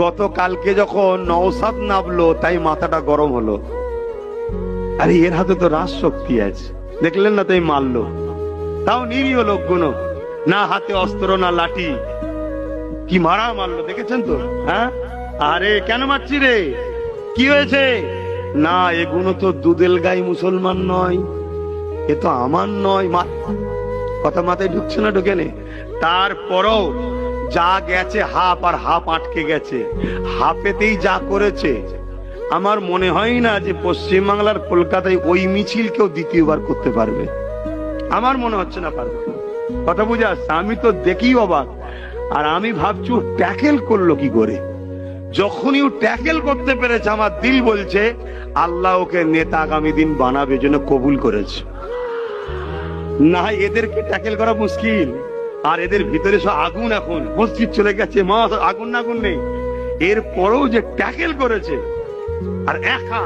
গতকালকে যখন নওশাদ নামলো তাই মাথাটা গরম হলো। আরে এর হাতে তো রাজ শক্তি আছে, দেখলেন না, তাই মারলো। তাও নিরীহ লোকগুলো, না হাতে অস্ত্র না লাঠি, কি মারা মারলো, দেখেছেন তো? হ্যাঁ, আরে কেন মারছি রে, কি হয়েছে? না, এগুলো তো দুদেল গাই মুসলমান নয়, এ তো আমার নয়। কথা মাথায় ঢুকছে না? ঢুকে নে। তারপরও যা গেছে হাফ, আর হাফ আটকে গেছে। হাফেতেই যা করেছে, আমার মনে হয় না যে পশ্চিমবাংলার কলকাতায় ওই মিছিল কেউ দ্বিতীয়বার করতে পারবে। আমার মনে হচ্ছে না পারবে। কথা বুঝে আসছে? আমি তো দেখি অবাক। আর আমি ভাবছি ও ট্যাকেল করলো কি করে। যখনই ও ট্যাকেল করতে পেরেছে, আমার দিল বলছে আল্লাহ ওকে নেতা আগামী দিন বানাবে, জন্য কবুল করেছে। না, এদেরকে ট্যাকেল করা মুশকিল। আর এদের ভিতরে সব আগুন, এখন মসজিদ চলে গেছে, মা আগুন না আগুন নেই, এরপরেও যে ট্যাকেল করেছে। আর একা